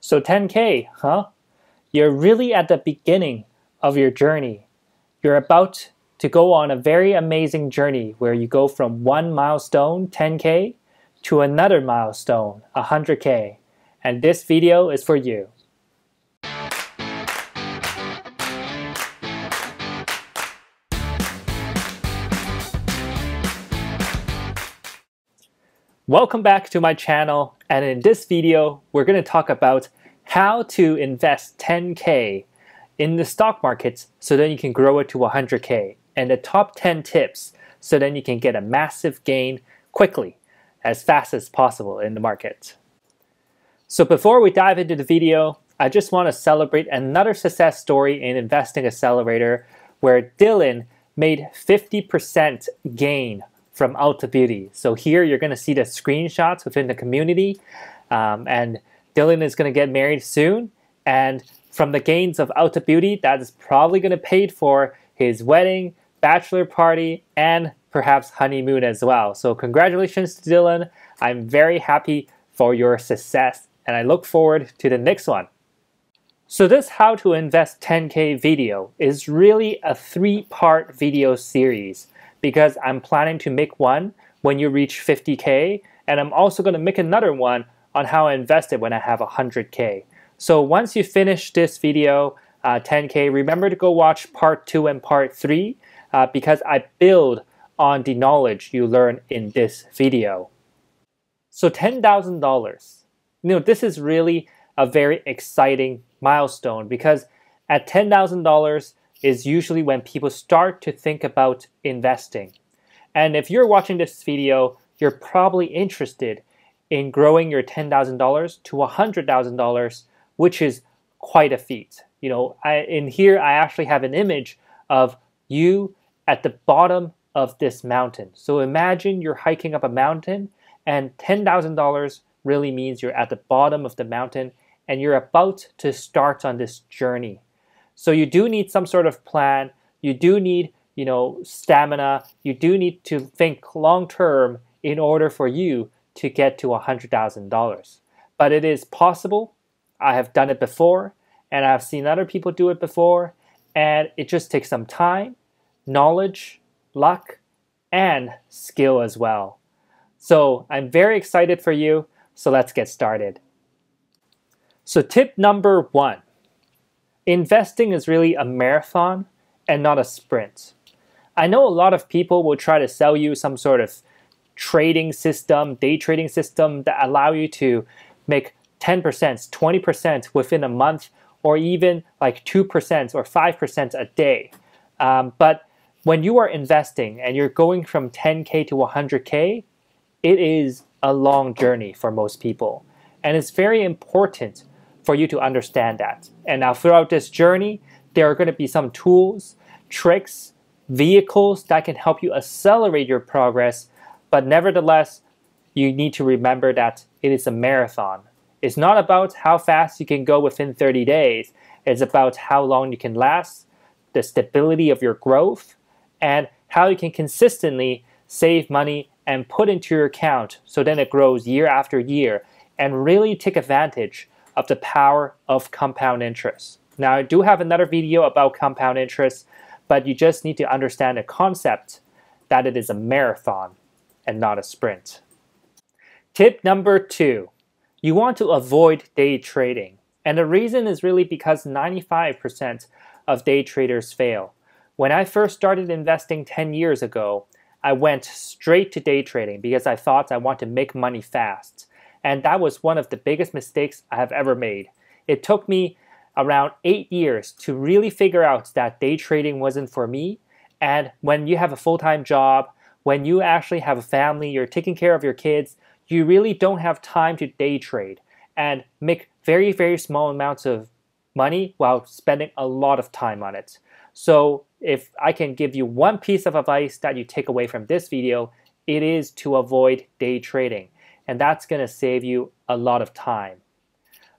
So 10K, huh? You're really at the beginning of your journey. You're about to go on a very amazing journey where you go from one milestone, 10K, to another milestone, 100K. And this video is for you. Welcome back to my channel, and in this video we're going to talk about how to invest 10K in the stock markets so then you can grow it to 100K, and the top 10 tips so then you can get a massive gain quickly, as fast as possible in the market. So before we dive into the video, I just want to celebrate another success story in Investing Accelerator where Dylan made 50% gain from Ulta Beauty. So here you're going to see the screenshots within the community, and Dylan is going to get married soon, and from the gains of Ulta Beauty, that is probably going to pay for his wedding, bachelor party, and perhaps honeymoon as well. So congratulations to Dylan. I'm very happy for your success, and I look forward to the next one. So this How to Invest 10K video is really a 3-part video series, because I'm planning to make one when you reach 50K, and I'm also going to make another one on how I invested when I have 100K. So once you finish this video, 10K, remember to go watch part 2 and part 3 because I build on the knowledge you learn in this video. So $10,000. This is really a very exciting milestone, because at $10,000 is usually when people start to think about investing. And if you're watching this video, you're probably interested in growing your $10,000 to $100,000, which is quite a feat. In here I actually have an image of you at the bottom of this mountain. So imagine you're hiking up a mountain, and $10,000 really means you're at the bottom of the mountain and you're about to start on this journey. So you do need some sort of plan. You do need, stamina. You do need to think long term in order for you to get to $100,000. But it is possible. I have done it before, and I've seen other people do it before, and it just takes some time, knowledge, luck, and skill as well. So I'm very excited for you. So let's get started. So tip number 1. Investing is really a marathon and not a sprint. I know a lot of people will try to sell you some sort of trading system, day trading system that allow you to make 10%, 20% within a month, or even like 2% or 5% a day. But when you are investing and you're going from 10K to 100K, it is a long journey for most people. And it's very important for you to understand that. And now throughout this journey, there are going to be some tools, tricks, vehicles that can help you accelerate your progress. But nevertheless, you need to remember that it is a marathon. It's not about how fast you can go within 30 days. It's about how long you can last, the stability of your growth, and how you can consistently save money and put into your account so then it grows year after year, and really take advantage of the power of compound interest. Now, I do have another video about compound interest, but you just need to understand the concept that it is a marathon and not a sprint. Tip number 2. You want to avoid day trading. And the reason is really because 95% of day traders fail. When I first started investing 10 years ago, I went straight to day trading because I thought I want to make money fast. And that was one of the biggest mistakes I have ever made. It took me around 8 years to really figure out that day trading wasn't for me. And when you have a full-time job, when you actually have a family, you're taking care of your kids, you really don't have time to day trade and make very, very small amounts of money while spending a lot of time on it. So if I can give you one piece of advice that you take away from this video, it is to avoid day trading. And that's going to save you a lot of time.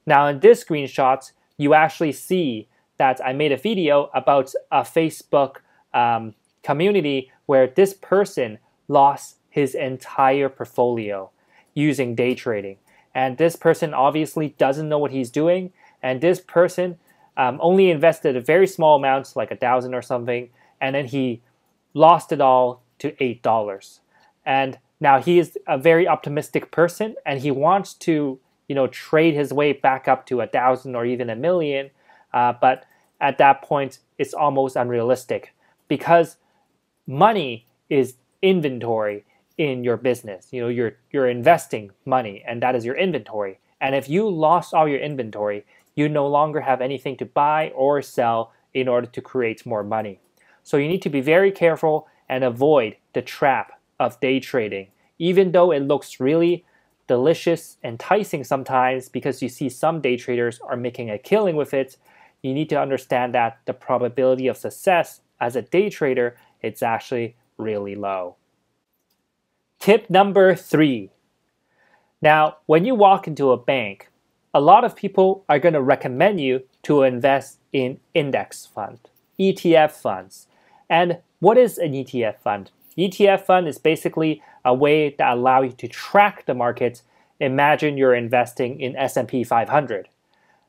Now in this screenshot, you actually see that I made a video about a Facebook community where this person lost his entire portfolio using day trading. and this person obviously doesn't know what he's doing, and this person only invested a very small amount, like 1,000 or something, and then he lost it all to $8. And now he is a very optimistic person, and he wants to, trade his way back up to 1,000 or even 1,000,000. But at that point, it's almost unrealistic because money is inventory in your business. You're investing money, and that is your inventory. And if you lost all your inventory, you no longer have anything to buy or sell in order to create more money. So you need to be very careful and avoid the trap of day trading. Even though it looks really delicious, enticing sometimes because you see some day traders are making a killing with it, you need to understand that the probability of success as a day trader, it's actually really low. Tip number 3. Now, when you walk into a bank, a lot of people are going to recommend you to invest in index fund, ETF funds. And what is an ETF fund? ETF fund is basically a way that allows you to track the market. Imagine you're investing in S&P 500.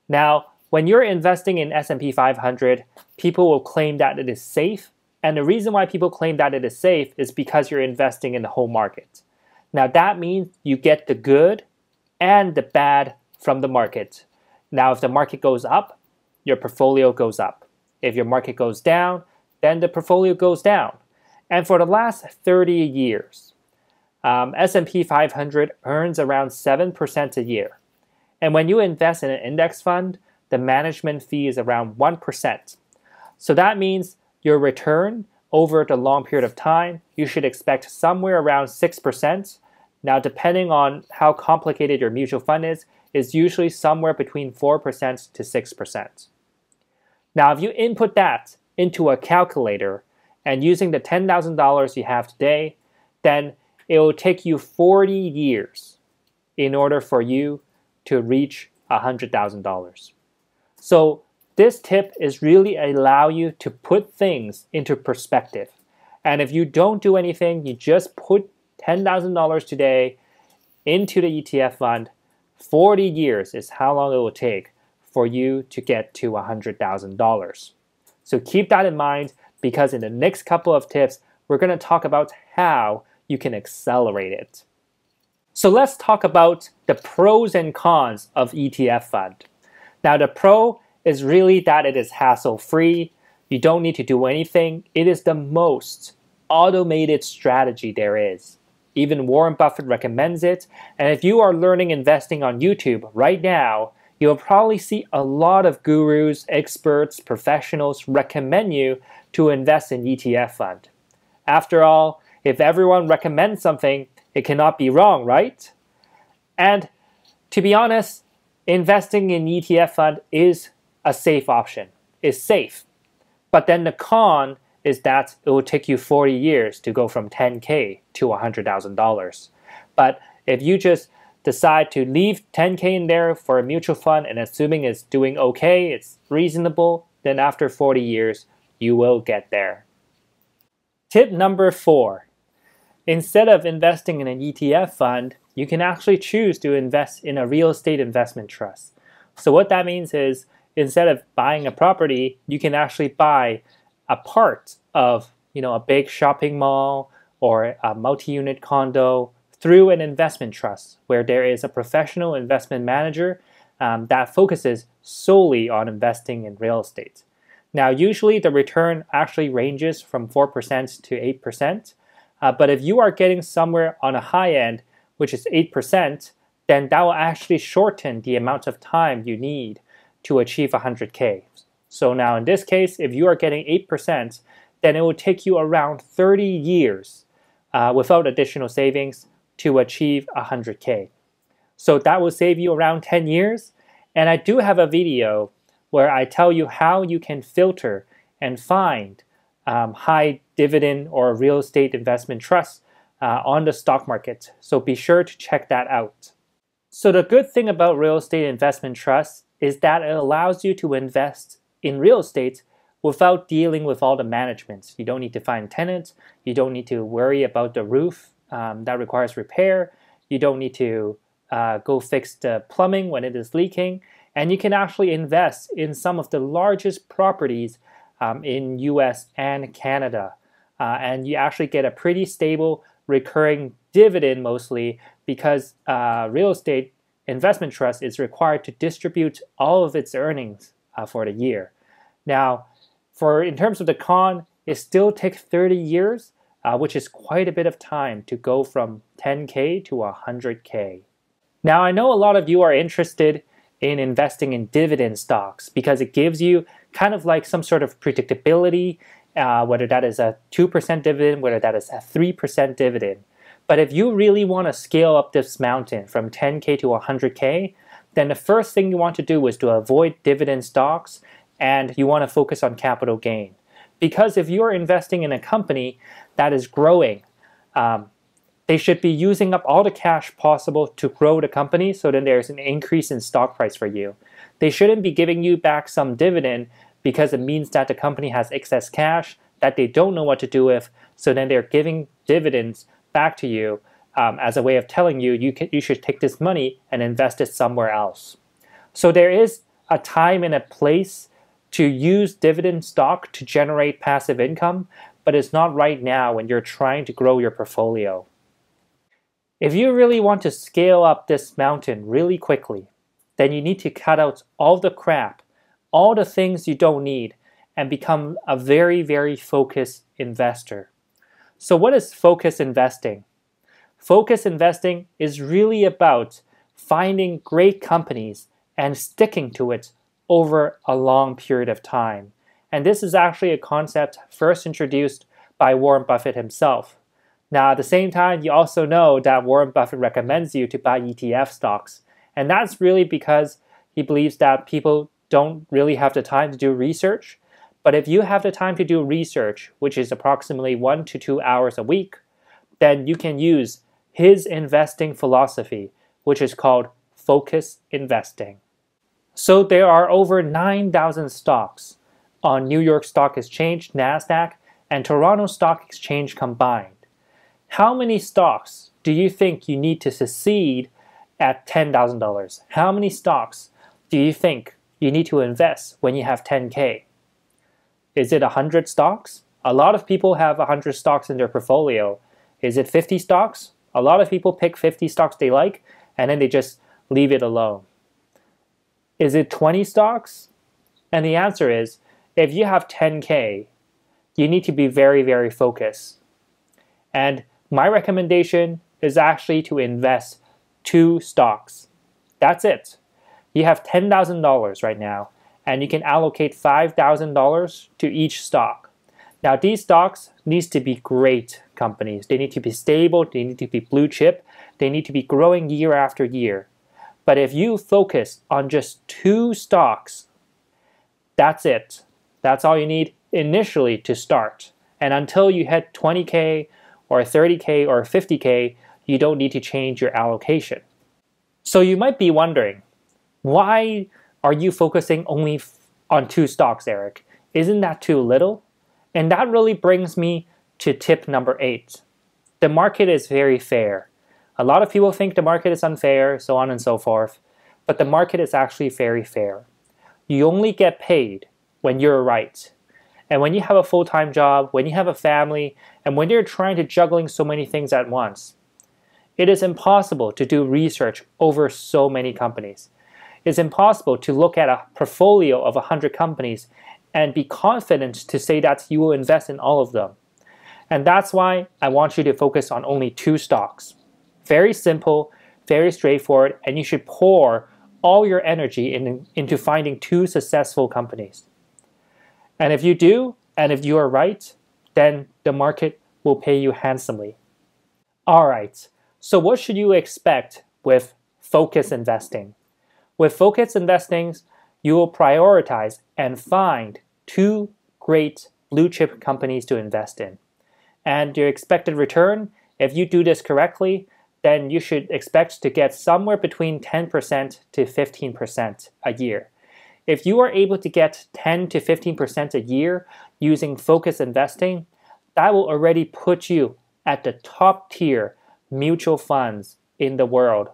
Now, when you're investing in S&P 500, people will claim that it is safe. And the reason why people claim that it is safe is because you're investing in the whole market. Now, that means you get the good and the bad from the market. Now, if the market goes up, your portfolio goes up. If your market goes down, then the portfolio goes down. And for the last 30 years, S&P 500 earns around 7% a year. And when you invest in an index fund, the management fee is around 1%. So that means your return over the long period of time, you should expect somewhere around 6%. Now, depending on how complicated your mutual fund is usually somewhere between 4% to 6%. Now, if you input that into a calculator and using the $10,000 you have today, then it will take you 40 years in order for you to reach $100,000. So this tip is really allow you to put things into perspective. And if you don't do anything, you just put $10,000 today into the ETF fund, 40 years is how long it will take for you to get to $100,000. So keep that in mind because in the next couple of tips, we're going to talk about how you can accelerate it. So let's talk about the pros and cons of ETF fund. Now the pro is really that it is hassle-free. You don't need to do anything. It is the most automated strategy there is. Even Warren Buffett recommends it. And if you are learning investing on YouTube right now, you'll probably see a lot of gurus, experts, professionals recommend you to invest in ETF fund. After all, if everyone recommends something, it cannot be wrong, right? And to be honest, investing in ETF fund is a safe option. It's safe. But then the con is that it will take you 40 years to go from 10K to $100,000. But if you just decide to leave 10K in there for a mutual fund and assuming it's doing okay, it's reasonable, then after 40 years, you will get there. Tip number 4. Instead of investing in an ETF fund, you can actually choose to invest in a real estate investment trust. So what that means is instead of buying a property, you can actually buy a part of a big shopping mall or a multi-unit condo through an investment trust where there is a professional investment manager that focuses solely on investing in real estate. Now, usually the return actually ranges from 4% to 8%, but if you are getting somewhere on a high end, which is 8%, then that will actually shorten the amount of time you need to achieve 100K. So now in this case, if you are getting 8%, then it will take you around 30 years without additional savings to achieve 100K. So that will save you around 10 years. And I do have a video where I tell you how you can filter and find high dividend or real estate investment trusts on the stock market. So be sure to check that out. So the good thing about real estate investment trusts is that it allows you to invest in real estate without dealing with all the management. You don't need to find tenants. You don't need to worry about the roof that requires repair. You don't need to go fix the plumbing when it is leaking, and you can actually invest in some of the largest properties in US and Canada. And you actually get a pretty stable recurring dividend mostly because real estate investment trust is required to distribute all of its earnings for the year. Now, in terms of the con, it still takes 30 years, which is quite a bit of time to go from 10K to 100K. Now, I know a lot of you are interested in investing in dividend stocks because it gives you kind of like some sort of predictability, whether that is a 2% dividend, whether that is a 3% dividend. But if you really want to scale up this mountain from 10K to 100K, then the first thing you want to do is to avoid dividend stocks, and you want to focus on capital gain. Because if you're investing in a company that is growing, they should be using up all the cash possible to grow the company, so then there's an increase in stock price for you. They shouldn't be giving you back some dividend because it means that the company has excess cash that they don't know what to do with, so then they're giving dividends back to you as a way of telling you you should take this money and invest it somewhere else. So there is a time and a place to use dividend stock to generate passive income, but it's not right now when you're trying to grow your portfolio. If you really want to scale up this mountain really quickly, then you need to cut out all the crap, all the things you don't need, and become a very, very focused investor. So what is focused investing? Focused investing is really about finding great companies and sticking to it over a long period of time. And this is actually a concept first introduced by Warren Buffett himself. Now, at the same time, you also know that Warren Buffett recommends you to buy ETF stocks. And that's really because he believes that people don't really have the time to do research. But if you have the time to do research, which is approximately 1 to 2 hours a week, then you can use his investing philosophy, which is called focused investing. So there are over 9,000 stocks on New York Stock Exchange, NASDAQ, and Toronto Stock Exchange combined. How many stocks do you think you need to succeed at $10,000? How many stocks do you think you need to invest when you have 10K? Is it 100 stocks? A lot of people have 100 stocks in their portfolio. Is it 50 stocks? A lot of people pick 50 stocks they like, and then they just leave it alone. Is it 20 stocks? And the answer is, if you have 10K, you need to be very, very focused. And my recommendation is actually to invest 2 stocks. That's it. You have $10,000 right now, and you can allocate $5,000 to each stock. Now, these stocks need to be great companies. They need to be stable, they need to be blue chip, they need to be growing year after year. But if you focus on just 2 stocks, that's it. That's all you need initially to start. And until you hit 20K or 30K or 50K, you don't need to change your allocation. So you might be wondering, why are you focusing only on 2 stocks, Eric? Isn't that too little? And that really brings me to tip number 8. The market is very fair. A lot of people think the market is unfair, so on and so forth, but the market is actually very fair. You only get paid when you're right. And when you have a full-time job, when you have a family, and when you're trying to juggling so many things at once, it is impossible to do research over so many companies. It's impossible to look at a portfolio of 100 companies and be confident to say that you will invest in all of them. And that's why I want you to focus on only 2 stocks. Very simple, very straightforward, and you should pour all your energy into finding 2 successful companies. And if you do, and if you are right, then the market will pay you handsomely. All right, so what should you expect with focus investing? With focus investing, you will prioritize and find 2 great blue chip companies to invest in. And your expected return, if you do this correctly, then you should expect to get somewhere between 10% to 15% a year. If you are able to get 10 to 15% a year using focus investing, that will already put you at the top tier mutual funds in the world.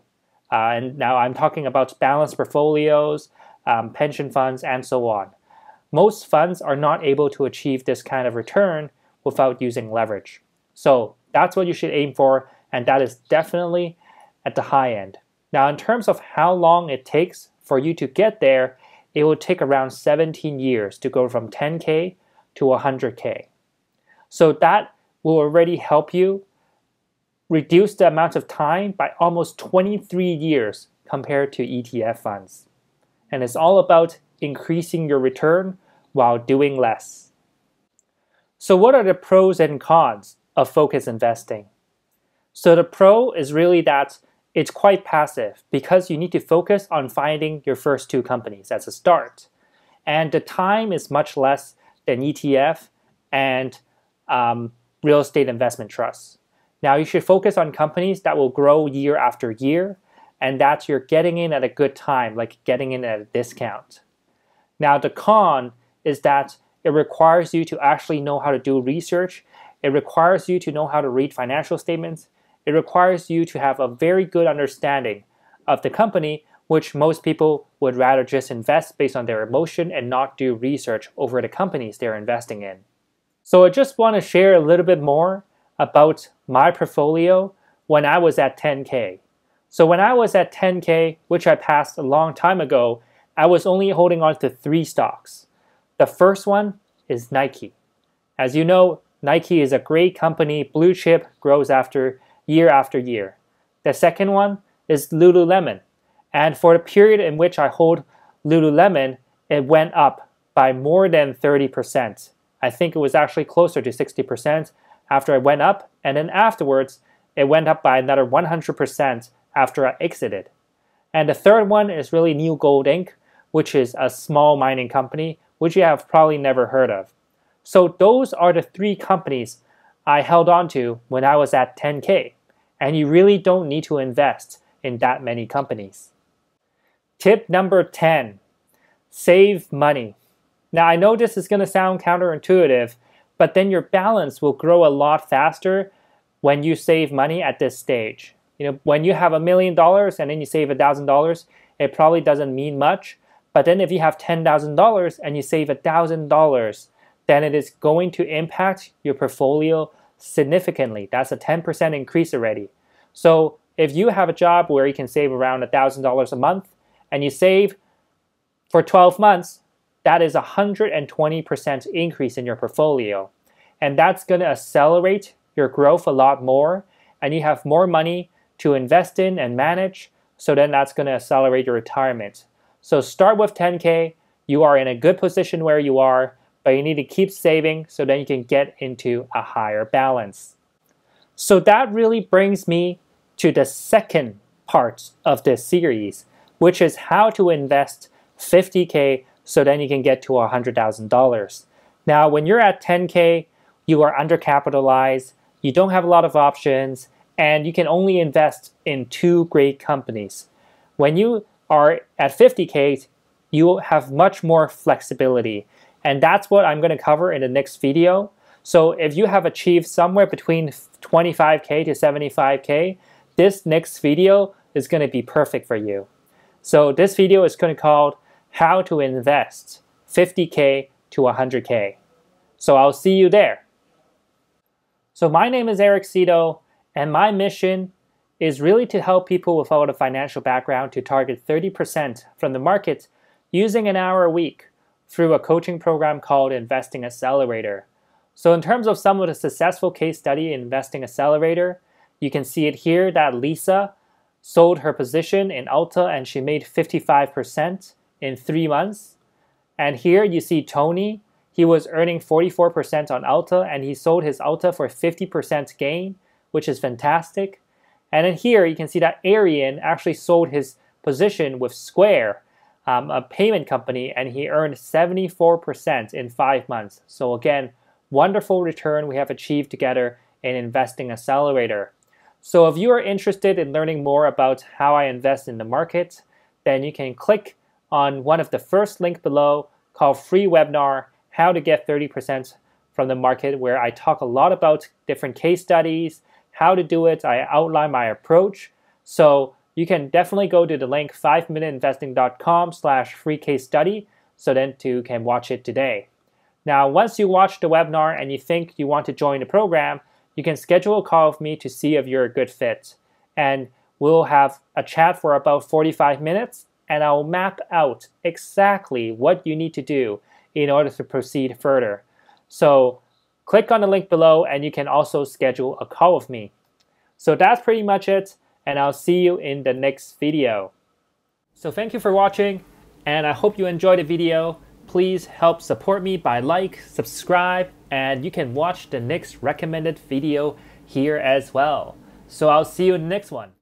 And now I'm talking about balanced portfolios, pension funds, and so on. Most funds are not able to achieve this kind of return without using leverage. So that's what you should aim for, and that is definitely at the high end. Now, in terms of how long it takes for you to get there, it will take around 17 years to go from 10K to 100K. So that will already help you reduce the amount of time by almost 23 years compared to ETF funds. And it's all about increasing your return while doing less. So what are the pros and cons of focus investing? So the pro is really that it's quite passive because you need to focus on finding your first 2 companies as a start. And the time is much less than ETF and real estate investment trusts. Now you should focus on companies that will grow year after year, and that you're getting in at a good time, like getting in at a discount. Now the con is that it requires you to actually know how to do research. It requires you to know how to read financial statements. It requires you to have a very good understanding of the company, which most people would rather just invest based on their emotion and not do research over the companies they're investing in. So I just want to share a little bit more about my portfolio when I was at 10K. So when I was at 10K, which I passed a long time ago, I was only holding on to 3 stocks. The first one is Nike. As you know, Nike is a great company, blue chip, grows year after year. The second one is Lululemon. And for the period in which I hold Lululemon, it went up by more than 30%. I think it was actually closer to 60% after I went up, and then afterwards, it went up by another 100% after I exited. And the third one is really New Gold Inc., which is a small mining company, which you have probably never heard of. So those are the 3 companies I held on to when I was at 10K. And you really don't need to invest in that many companies. Tip number 10, save money. Now I know this is going to sound counterintuitive, but then your balance will grow a lot faster when you save money at this stage. When you have $1 million and then you save $1,000, it probably doesn't mean much. But then if you have $10,000 and you save $1,000, then it is going to impact your portfolio significantly. That's a 10% increase already. So if you have a job where you can save around $1,000 a month and you save for 12 months, that is a 120% increase in your portfolio. And that's going to accelerate your growth a lot more, and you have more money to invest in and manage, so then that's going to accelerate your retirement. So start with 10K. You are in a good position where you are, but you need to keep saving so then you can get into a higher balance. So that really brings me to the second part of this series, which is how to invest 50K so then you can get to $100,000. Now, when you're at 10K, you are undercapitalized, you don't have a lot of options, and you can only invest in 2 great companies. When you are at 50K, you have much more flexibility, and that's what I'm going to cover in the next video. So if you have achieved somewhere between 25K to 75K, this next video is going to be perfect for you. So this video is going to be called How to Invest 50K to 100K. So I'll see you there. So my name is Eric Cito, and my mission is really to help people without a financial background to target 30% from the market using an hour a week through a coaching program called Investing Accelerator. So in terms of some of the successful case study in Investing Accelerator, you can see it here that Lisa sold her position in Ulta and she made 55% in 3 months. And here you see Tony. He was earning 44% on Ulta and he sold his Ulta for 50% gain, which is fantastic. And then here you can see that Arian actually sold his position with Square, a payment company, and he earned 74% in 5 months. So again, wonderful return we have achieved together in Investing Accelerator. So if you are interested in learning more about how I invest in the market, then you can click on one of the first link below called Free Webinar, How to Get 30% from the Market, where I talk a lot about different case studies, how to do it. I outline my approach. So you can definitely go to the link 5minuteinvesting.com/free case study so then you can watch it today. Now, once you watch the webinar and you think you want to join the program, you can schedule a call with me to see if you're a good fit. And we'll have a chat for about 45 minutes, and I'll map out exactly what you need to do in order to proceed further. So click on the link below and you can also schedule a call with me. So that's pretty much it, and I'll see you in the next video. So thank you for watching, and I hope you enjoyed the video. Please help support me by like, subscribe, and you can watch the next recommended video here as well. So I'll see you in the next one.